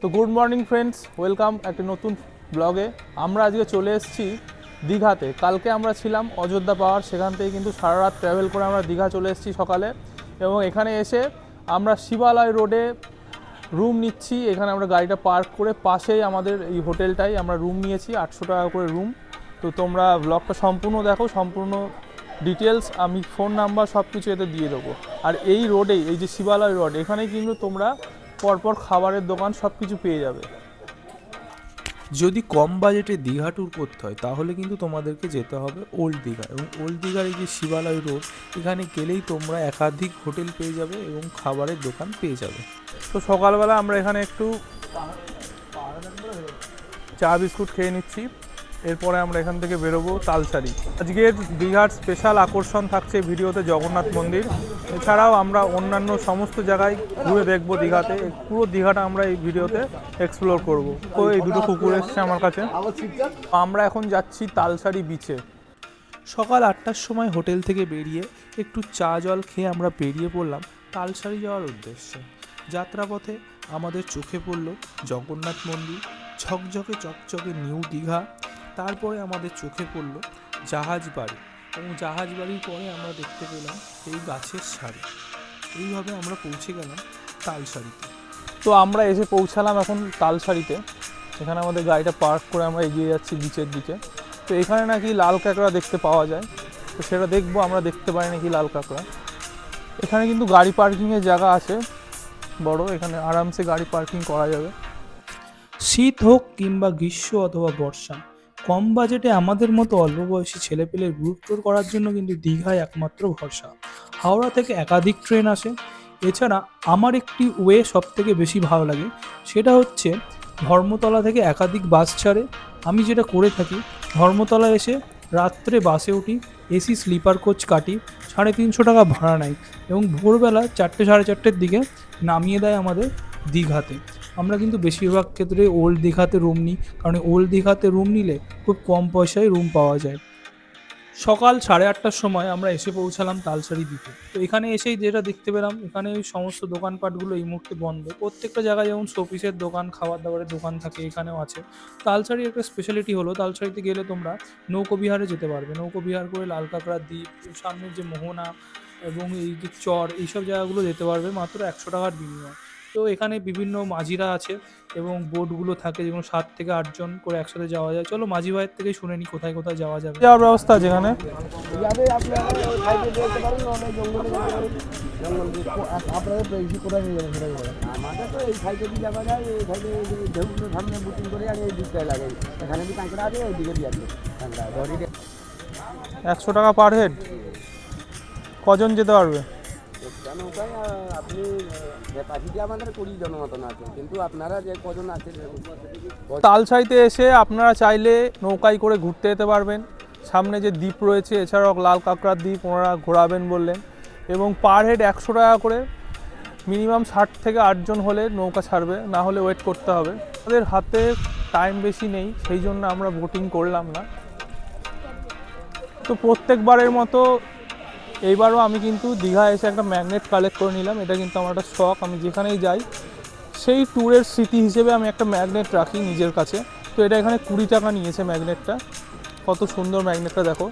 তো good morning friends, welcome একটা নতুন ব্লগে। আমরা আজকে চলে এসেছি দীঘাতে। কালকে আমরা ছিলাম অযোধ্যা পাহাড়, সেখান থেকে কিন্তু সারা রাত ট্রাভেল করে আমরা দীঘা চলে এসেছি সকালে। এবং এখানে এসে আমরা শিবালয় রোডে রুম নিচ্ছি। এখানে আমরা গাড়িটা পার্ক করে পাশেই আমাদের এই হোটেলটাই আমরা রুম নিয়েছি, 800 টাকা করে রুম। তো তোমরা ব্লগটা সম্পূর্ণ দেখো, সম্পূর্ণ ডিটেলস আমি ফোন নাম্বার সব কিছু এতে দিয়ে দেবো। আর এই রোডেই, এই যে শিবালয় রোড, এখানেই কিন্তু তোমরা পরপর খাবারের দোকান সব কিছু পেয়ে যাবে। যদি কম বাজেটে দীঘা ট্যুর করতে হয় তাহলে কিন্তু তোমাদেরকে যেতে হবে ওল্ড দীঘা। এবং ওল্ড দীঘার এই যে শিবালয় রোড, এখানে গেলেই তোমরা একাধিক হোটেল পেয়ে যাবে এবং খাবারের দোকান পেয়ে যাবে। তো সকালবেলা আমরা এখানে একটু চা বিস্কুট খেয়ে নিচ্ছি, এরপরে আমরা এখান থেকে বেরোবো তালসারি। আজকের দীঘার স্পেশাল আকর্ষণ থাকছে ভিডিওতে জগন্নাথ মন্দির। এছাড়াও আমরা অন্যান্য সমস্ত জায়গায় ঘুরে দেখবো দীঘাতে। পুরো দীঘাটা আমরা এই ভিডিওতে এক্সপ্লোর করব। তো এই দুটো কুকুর এসছে আমার কাছে। আমরা এখন যাচ্ছি তালসারি বিচে। সকাল 8টার সময় হোটেল থেকে বেরিয়ে একটু চা জল খেয়ে আমরা বেরিয়ে পড়লাম তালসারি যাওয়ার উদ্দেশ্যে। যাত্রাপথে আমাদের চোখে পড়ল জগন্নাথ মন্দির, ঝকঝকে চকচকে নিউ দীঘা। তারপরে আমাদের চোখে পড়ল জাহাজ বাড়ি, এবং জাহাজ বাড়ির পরে আমরা দেখতে পেলাম এই গাছের সারি। এইভাবে আমরা পৌঁছে গেলাম তালসারিতে। তো আমরা এসে পৌঁছালাম এখন তালসারিতে। এখানে আমাদের গাড়িটা পার্ক করে আমরা এগিয়ে যাচ্ছি বিচের দিকে। তো এখানে নাকি লাল কাঁকড়া দেখতে পাওয়া যায়, তো সেটা দেখবো। আমরা দেখতে পাই নাকি লাল কাঁকড়া। এখানে কিন্তু গাড়ি পার্কিংয়ের জায়গা আছে বড়, এখানে আরামসে গাড়ি পার্কিং করা যাবে। শীত হোক কিংবা গ্রীষ্ম অথবা বর্ষা, কম বাজেটে আমাদের মতো অল্প বয়সী ছেলেপেলের গ্রুপ ট্যুর করার জন্য কিন্তু দীঘায় একমাত্র ভরসা। হাওড়া থেকে একাধিক ট্রেন আসে। এছাড়া আমার একটি ওয়ে সব থেকে বেশি ভালো লাগে, সেটা হচ্ছে ধর্মতলা থেকে একাধিক বাস ছাড়ে। আমি যেটা করে থাকি, ধর্মতলা এসে রাত্রে বাসে উঠি, এসি স্লিপার কোচ কাটি, 350 টাকা ভাড়া নেয় এবং ভোরবেলা 4টে সাড়ে 4টের দিকে নামিয়ে দেয় আমাদের দীঘাতে। আমরা কিন্তু বেশিরভাগ ক্ষেত্রে ওল্ড দীঘাতে রুম নিই, কারণ ওল্ড দীঘাতে রুম নিলে খুব কম পয়সায় রুম পাওয়া যায়। সকাল 8:30টার সময় আমরা এসে পৌঁছালাম তালসারি দ্বীপে। তো এখানে এসেই যেটা দেখতে পেলাম, এখানে ওই সমস্ত দোকানপাটগুলো এই মুহূর্তে বন্ধ। প্রত্যেকটা জায়গায় যেমন শোপিসের দোকান, খাবার দাবারের দোকান থাকে, এখানেও আছে। তালসারির একটা স্পেশালিটি হলো, তালসারিতে গেলে তোমরা নৌকোবিহারে যেতে পারবে। নৌকোবিহার করে লাল কাঁকড়ার দ্বীপ, সামনের যে মোহনা এবং এই যে চর, এইসব জায়গাগুলো যেতে পারবে মাত্র 100 টাকার বিনিময়ে। তো এখানে বিভিন্ন মাঝিরা আছে এবং বোটগুলো থাকে, যেগুলো 7 থেকে 8 জন করে একসাথে যাওয়া যায়। চলো মাঝি ভাইয়ের থেকেই শুনে নিই কোথায় কোথায় যাওয়া যাবে। যাওয়ার ব্যবস্থা আছে এখানে। যাবে আপনারা ওই সাইডে যেতে পারেন, অনেক জঙ্গলে যেতে পারেন। জঙ্গল আপনাদের বেশি কোথায় নিয়ে যাবেন সেটাই বলেন। আমাদের তো এই সাইডে দিয়ে যাওয়া যায়, এই সাইডে ঢেউগুলো সামনে বুকিং করে, আর এই দিকটায় লাগে। এখানে কি কাঁকড়া আছে, ওই দিকে দিয়ে আসবে কাঁকড়া ধরি। 100 টাকা পার হেড। কজন যেতে পারবে? একটা নৌকায় আপনি ক্যাপাসিটি আমাদের 20 জন মতন আছে, কিন্তু আপনারা যে কজন আছে। তালসারিতে এসে আপনারা চাইলে নৌকায় করে ঘুরতে যেতে পারবেন। সামনে যে দ্বীপ রয়েছে, এছাড়াও লাল কাঁকড়ার দ্বীপ ওনারা ঘোরাবেন বললেন। এবং পার হেড 100 টাকা করে, মিনিমাম 60 থেকে 8 জন হলে নৌকা ছাড়বে, না হলে ওয়েট করতে হবে। আমাদের হাতে টাইম বেশি নেই, সেই জন্য আমরা বোটিং করলাম না। তো প্রত্যেকবারের মতো এইবারও আমি কিন্তু দীঘা এসে একটা ম্যাগনেট কালেক্ট করে নিলাম। এটা কিন্তু আমার একটা শখ, আমি যেখানেই যাই সেই ট্যুরের স্মৃতি হিসেবে আমি একটা ম্যাগনেট রাখি নিজের কাছে। তো এটা এখানে 20 টাকা নিয়েছে ম্যাগনেটটা। কত সুন্দর ম্যাগনেটটা দেখো।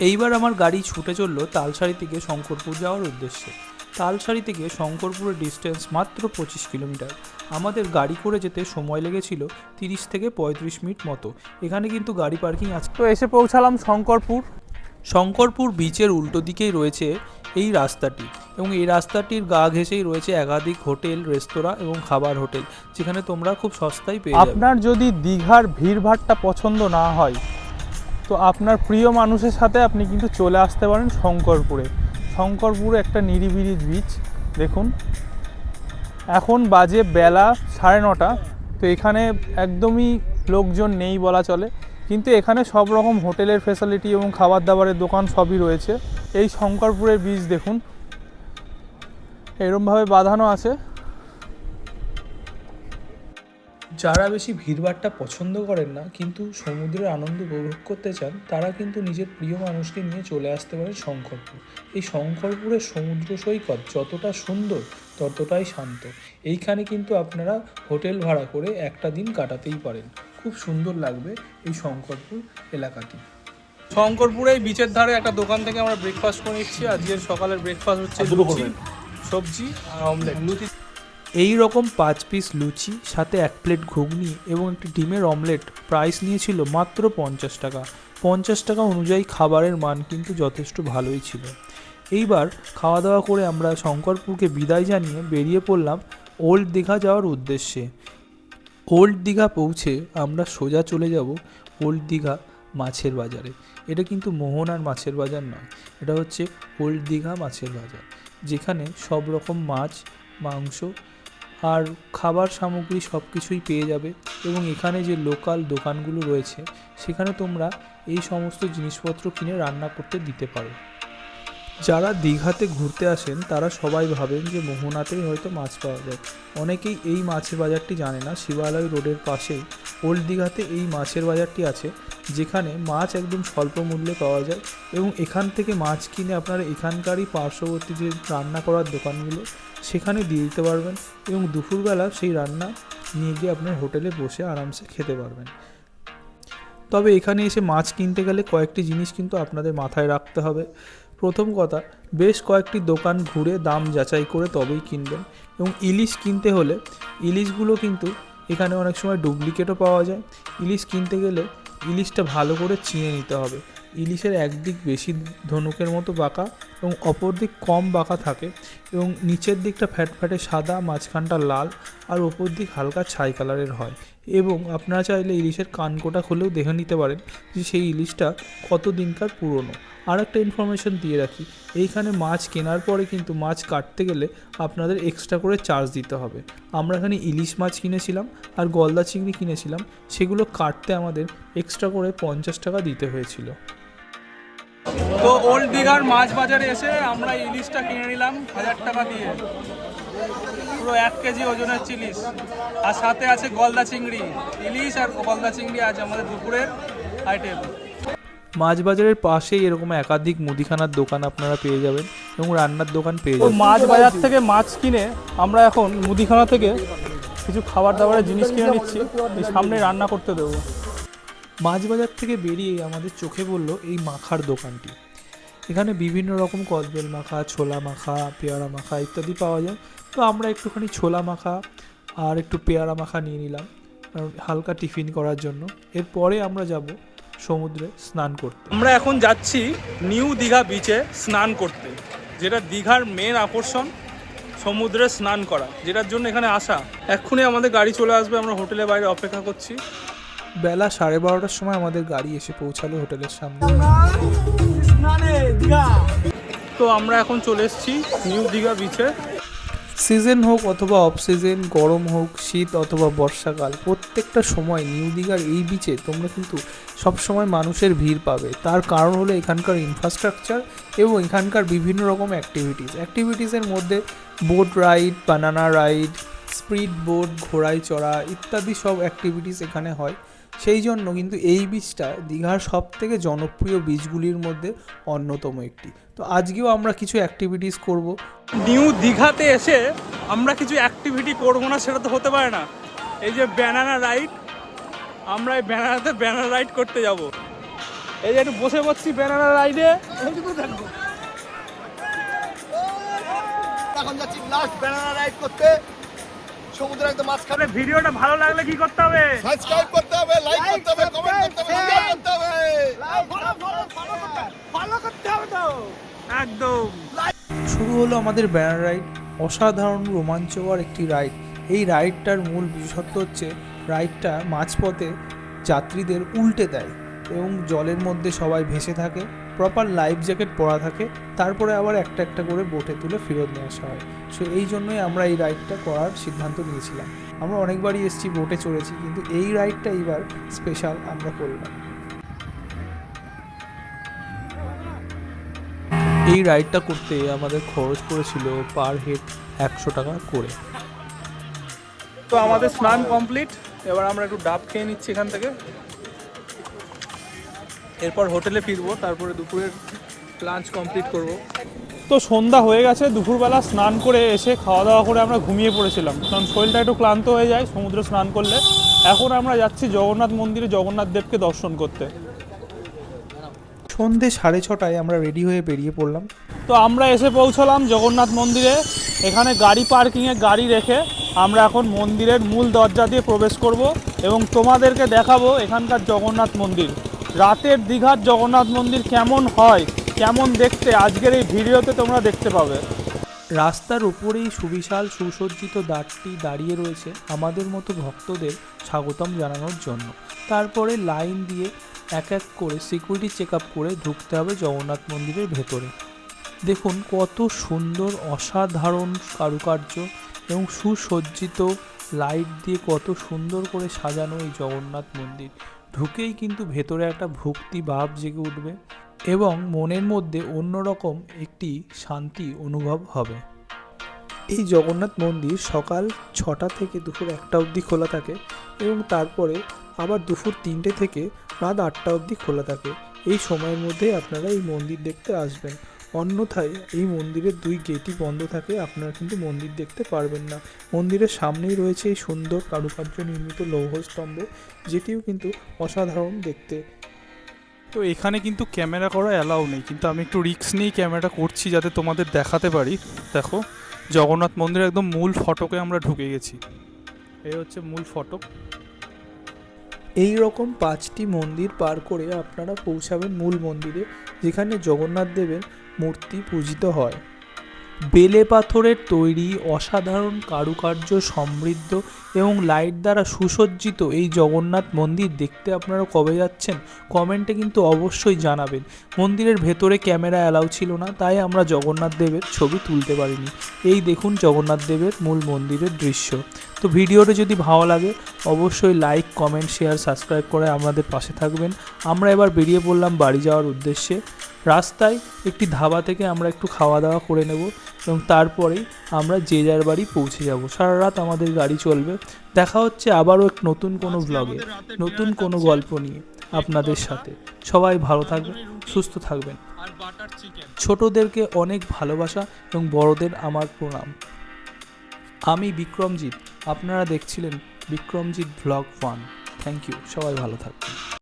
এইবার আমার গাড়ি ছুটে চললো তালসারি থেকে শঙ্করপুর যাওয়ার উদ্দেশ্যে। তালসারি থেকে শঙ্করপুরের ডিস্টেন্স মাত্র 25 কিলোমিটার। আমাদের গাড়ি করে যেতে সময় লেগেছিল 30 থেকে 35 মিনিট মতো। এখানে কিন্তু গাড়ি পার্কিং আছে। তো এসে পৌঁছালাম শঙ্করপুর। শঙ্করপুর বিচের উল্টো দিকেই রয়েছে এই রাস্তাটি, এবং এই রাস্তাটির গা ঘেঁষেই রয়েছে একাধিক হোটেল, রেস্তোরাঁ এবং খাবার হোটেল, যেখানে তোমরা খুব সস্তায় পেয়ে যাবে। আপনার যদি দীঘার ভিড়ভাট্টা পছন্দ না হয়, তো আপনার প্রিয় মানুষের সাথে আপনি কিন্তু চলে আসতে পারেন শঙ্করপুরে। শঙ্করপুরে একটা নিরিবিলি বিচ দেখুন। এখন বাজে বেলা 9:30। তো এখানে একদমই লোকজন নেই বলা চলে, কিন্তু এখানে সব রকম হোটেলের ফ্যাসিলিটি এবং খাবার দাবারের দোকান সবই রয়েছে। এই শঙ্করপুরের বিচ দেখুন, এরমভাবে বাঁধানো আছে। যারা বেশি ভিড়ভাট্টা পছন্দ করেন না কিন্তু সমুদ্রের আনন্দ উপভোগ করতে চান, তারা কিন্তু নিজের প্রিয় মানুষকে নিয়ে চলে আসতে পারেন শঙ্করপুর। এই শঙ্করপুরের সমুদ্র সৈকত যতটা সুন্দর, ততটাই শান্ত। এইখানে কিন্তু আপনারা হোটেল ভাড়া করে একটা দিন কাটাতেই পারেন। খুব সুন্দর লাগবে এই শঙ্করপুর এলাকাটি। শঙ্করপুরে এই বিচের ধারে একটা দোকান থেকে আমরা ব্রেকফাস্ট করে নিচ্ছি। আজকের সকালের ব্রেকফাস্ট হচ্ছে লুচি, সবজি আর অমলেট। এই রকম 5 পিস লুচি, সাথে 1 প্লেট ঘুগনি এবং একটি ডিমের অমলেট প্রাইস নিয়েছিল মাত্র 50 টাকা। 50 টাকা অনুযায়ী খাবারের মান কিন্তু যথেষ্ট ভালোই ছিল। এইবার খাওয়া দাওয়া করে আমরা শঙ্করপুরকে বিদায় জানিয়ে বেরিয়ে পড়লাম ওল্ড দীঘা যাওয়ার উদ্দেশ্যে। ওল্ড দীঘা পৌঁছে আমরা সোজা চলে যাব ওল্ড দীঘা মাছের বাজারে। এটা কিন্তু মোহনার মাছের বাজার নয়, এটা হচ্ছে ওল্ড দীঘা মাছের বাজার, যেখানে সব রকম মাছ, মাংস আর খাবার সামগ্রী সব কিছুই পেয়ে যাবে। এবং এখানে যে লোকাল দোকানগুলো রয়েছে সেখানে তোমরা এই সমস্ত জিনিসপত্র কিনে রান্না করতে দিতে পারো। যারা দীঘাতে ঘুরতে আসেন তারা সবাই ভাবেন যে মোহনাতেই হয়তো মাছ পাওয়া যায়। অনেকেই এই মাছের বাজারটি জানে না। শিবালয় রোডের পাশেই ওল্ড দীঘাতে এই মাছের বাজারটি আছে, যেখানে মাছ একদম স্বল্প মূল্যে পাওয়া যায় এবং এখান থেকে মাছ কিনে আপনারা এখানকারই পার্শ্ববর্তী যে রান্না করার দোকানগুলো সেখানে দিয়ে দিতে পারবেন এবং দুপুরবেলা সেই রান্না নিয়ে গিয়ে আপনার হোটেলে বসে আরামসে খেতে পারবেন। তবে এখানে এসে মাছ কিনতে গেলে কয়েকটি জিনিস কিন্তু আপনাদের মাথায় রাখতে হবে। প্রথম কথা, বেশ কয়েকটি দোকান ঘুরে দাম যাচাই করে তবেই কিনবেন। এবং ইলিশ কিনতে হলে ইলিশগুলো কিন্তু এখানে অনেক সময় ডুপ্লিকেটও পাওয়া যায়। ইলিশ কিনতে গেলে ইলিশটা ভালো করে চিনে নিতে হবে। ইলিশের একদিক বেশি ধনুকের মতো বাঁকা এবং অপর দিক কম বাঁকা থাকে এবং নিচের দিকটা ফ্যাটফ্যাটে সাদা, মাঝখানটা লাল আর ওপর দিক হালকা ছাই কালারের হয়। এবং আপনারা চাইলে ইলিশের কানকোটা খুলেও দেখে নিতে পারেন যে সেই ইলিশটা কত দিনকার পুরনো। আর একটা ইনফরমেশন দিয়ে রাখি, এইখানে মাছ কেনার পরে কিন্তু মাছ কাটতে গেলে আপনাদের এক্সট্রা করে চার্জ দিতে হবে। আমরা এখানে ইলিশ মাছ কিনেছিলাম আর গলদা চিংড়ি কিনেছিলাম, সেগুলো কাটতে আমাদের এক্সট্রা করে 50 টাকা দিতে হয়েছিল। তো ওল্ড দীঘার মাছ বাজারে এসে আমরা ইলিশটা কিনে নিলাম 1000 টাকা দিয়ে, পুরো 1 কেজি ওজনের ইলিশ। আর সাথে আছে গলদা চিংড়ি। ইলিশ আর গলদা চিংড়ি আজ আমাদের দুপুরের আইটেম। মাছ বাজারের পাশেই এরকম একাধিক মুদিখানার দোকান আপনারা পেয়ে যাবেন এবং রান্নার দোকান পেয়ে যাবেন। মাছ বাজার থেকে মাছ কিনে আমরা এখন মুদিখানা থেকে কিছু খাবার দাবারের জিনিস কিনে নিচ্ছি, এই সামনে রান্না করতে দেবো। মাছ বাজার থেকে বেরিয়ে আমাদের চোখে পড়লো এই মাখার দোকানটি। এখানে বিভিন্ন রকম কদবেল মাখা, ছোলা মাখা, পেয়ারা মাখা ইত্যাদি পাওয়া যায়। তো আমরা একটুখানি ছোলা মাখা আর একটু পেয়ারা মাখা নিয়ে নিলাম হালকা টিফিন করার জন্য। এরপরে আমরা যাব সমুদ্রে স্নান করতে। আমরা এখন যাচ্ছি নিউ দীঘা বিচে স্নান করতে, যেটা দীঘার মেন আকর্ষণ, সমুদ্রে স্নান করা, যেটার জন্য এখানে আসা। এক্ষুনি আমাদের গাড়ি চলে আসবে, আমরা হোটেলের বাইরে অপেক্ষা করছি। বেলা 12:30টার সময় আমাদের গাড়ি এসে পৌঁছালো হোটেলের সামনে। তো আমরা এখন চলে এসেছি নিউ দীঘা বিচে। সিজন হোক অথবা অফ সিজন, গরম হোক, শীত অথবা বর্ষাকাল, প্রত্যেকটা সময় নিউ দীঘার এই বিচে তোমরা কিন্তু সবসময় মানুষের ভিড় পাবে। তার কারণ হলো এখানকার ইনফ্রাস্ট্রাকচার এবং এখানকার বিভিন্ন রকম অ্যাক্টিভিটিসের মধ্যে বোট রাইড, বানানা রাইড, স্পিড বোট, ঘোড়ায় চড়া ইত্যাদি সব অ্যাক্টিভিটিস এখানে হয়। সেই জন্য কিন্তু এই বিচটা দীঘার সব থেকে জনপ্রিয় বিচগুলির মধ্যে অন্যতম একটি। তো আজকেও আমরা কিছু অ্যাক্টিভিটিস করব। নিউ দীঘাতে এসে আমরা কিছু অ্যাক্টিভিটি করবো না সেটা তো হতে পারে না। এই যে ব্যানানা রাইড, আমরা এই ব্যানানা রাইড করতে যাব। এই যে একটু বসে পড়ছি ব্যানানা রাইডে। এখন যাচ্ছি লাস্ট ব্যানানা রাইড করতে সমুদ্রের একদম মাঝখানে। ভিডিওটা ভালো লাগলে কি করতে হবে? সাবস্ক্রাইব করতে হবে, লাইক করতে হবে, কমেন্ট করতে হবে, শেয়ার করতে হবে, ফলো করতে হবে তো একদম। শুরু হলো আমাদের ব্যানানা রাইড। অসাধারণ রোমাঞ্চকর একটি রাইড। এই রাইডটার মূল বিশেষত্ব হচ্ছে রাইডটা মাঝপথে যাত্রীদের উল্টে দেয় এবং জলের মধ্যে সবাই ভেসে থাকে, প্রপার লাইফ জ্যাকেট পরা থাকে, তারপরে আবার একটা একটা করে বোটে তুলে ফেরত নিয়ে আসা হয়। সো এই জন্যই আমরা এই রাইডটা করার সিদ্ধান্ত নিয়েছিলাম। আমরা অনেকবারই এসেছি, বোটে চড়েছি, কিন্তু এই রাইডটা এইবার স্পেশাল আমরা করলাম। এই রাইডটা করতে আমাদের খরচ পড়েছিল পার হেড 100 টাকা করে। তো আমাদের স্নান কমপ্লিট, এবার আমরা একটু ডাব খেয়ে নিচ্ছি এখান থেকে। এরপর হোটেলে ফিরবো, তারপরে দুপুরের লাঞ্চ কমপ্লিট করব। তো সন্ধ্যা হয়ে গেছে, দুপুরবেলা স্নান করে এসে খাওয়া দাওয়া করে আমরা ঘুমিয়ে পড়েছিলাম, কারণ শরীরটা একটু ক্লান্ত হয়ে যায় সমুদ্র স্নান করলে। এখন আমরা যাচ্ছি জগন্নাথ মন্দিরে জগন্নাথ দেবকে দর্শন করতে। সন্ধে 6:30টায় আমরা রেডি হয়ে বেরিয়ে পড়লাম। তো আমরা এসে পৌঁছলাম জগন্নাথ মন্দিরে। এখানে গাড়ি পার্কিংয়ে গাড়ি রেখে আমরা এখন মন্দিরের মূল দরজা দিয়ে প্রবেশ করব এবং তোমাদেরকে দেখাবো এখানকার জগন্নাথ মন্দির। রাতের দীঘার জগন্নাথ মন্দির কেমন হয়, কেমন দেখতে, আজকের এই ভিডিওতে তোমরা দেখতে পাবে। রাস্তার উপরেই সুবিশাল সুসজ্জিত দ্বারটি দাঁড়িয়ে রয়েছে আমাদের মতো ভক্তদের স্বাগতম জানানোর জন্য। তারপরে লাইন দিয়ে এক এক করে সিকিউরিটি চেক আপ করে ঢুকতে হবে জগন্নাথ মন্দিরের ভেতরে। দেখুন কত সুন্দর অসাধারণ কারুকার্য এবং সুসজ্জিত লাইট দিয়ে কত সুন্দর করে সাজানো এই জগন্নাথ মন্দির। ঢুকেই কিন্তু ভেতরে একটা ভক্তি ভাব জেগে উঠবে এবং মনের মধ্যে অন্যরকম একটি শান্তি অনুভব হবে। এই জগন্নাথ মন্দির সকাল 6টা থেকে দুপুর 1টা অবধি খোলা থাকে এবং তারপরে আবার দুপুর 3টে থেকে রাত 8টা অবধি খোলা থাকে। এই সময়ের মধ্যে আপনারা এই মন্দির দেখতে আসবেন, অন্যথায় এই মন্দিরের 2 গেটই বন্ধ থাকে, আপনারা কিন্তু মন্দির দেখতে পারবেন না। মন্দিরের সামনেই রয়েছে এই সুন্দর কারুকার্য নির্মিত লৌহস্তম্ভ, যেটিও কিন্তু অসাধারণ দেখতে। তো এখানে কিন্তু ক্যামেরা করা অ্যালাউ নেই, কিন্তু আমি একটু রিস্ক নিয়েই ক্যামেরাটা করছি যাতে তোমাদের দেখাতে পারি। দেখো জগন্নাথ মন্দিরের একদম মূল ফটকে আমরা ঢুকে গেছি। এই হচ্ছে মূল ফটক। এই রকম 5টি মন্দির পার করে আপনারা পৌঁছাবেন মূল মন্দিরে, যেখানে জগন্নাথ দেবের মূর্তি পূজিত হয়। বেলে পাথরের তৈরি অসাধারণ কারুকার্য সমৃদ্ধ এবং লাইট দ্বারা সুসজ্জিত এই জগন্নাথ মন্দির দেখতে আপনারা কবে যাচ্ছেন কমেন্টে কিন্তু অবশ্যই জানাবেন। মন্দিরের ভেতরে ক্যামেরা অ্যালাউ ছিল না, তাই আমরা জগন্নাথ দেবের ছবি তুলতে পারিনি। এই দেখুন জগন্নাথ দেবের মূল মন্দিরের দৃশ্য। তো ভিডিওটা যদি ভালো লাগে অবশ্যই লাইক, কমেন্ট, শেয়ার, সাবস্ক্রাইব করে আমাদের পাশে থাকবেন। আমরা এবার বেরিয়ে পড়লাম বাড়ি যাওয়ার উদ্দেশ্যে। রাস্তায় একটি ধাবা থেকে আমরা একটু খাওয়া দাওয়া করে নেব এবং তারপরেই আমরা যে যার বাড়ি পৌঁছে যাব। সারা রাত আমাদের গাড়ি চলবে। দেখা হচ্ছে আবারও এক নতুন কোনো ব্লগে, নতুন কোনো গল্প নিয়ে আপনাদের সাথে। সবাই ভালো থাকবেন, সুস্থ থাকবেন। ছোটদেরকে অনেক ভালোবাসা এবং বড়দের আমার প্রণাম। আমি বিক্রমজিৎ, আপনারা দেখছিলেন বিক্রমজিৎ ব্লগ 1। থ্যাংক ইউ, সবাই ভালো থাকবেন।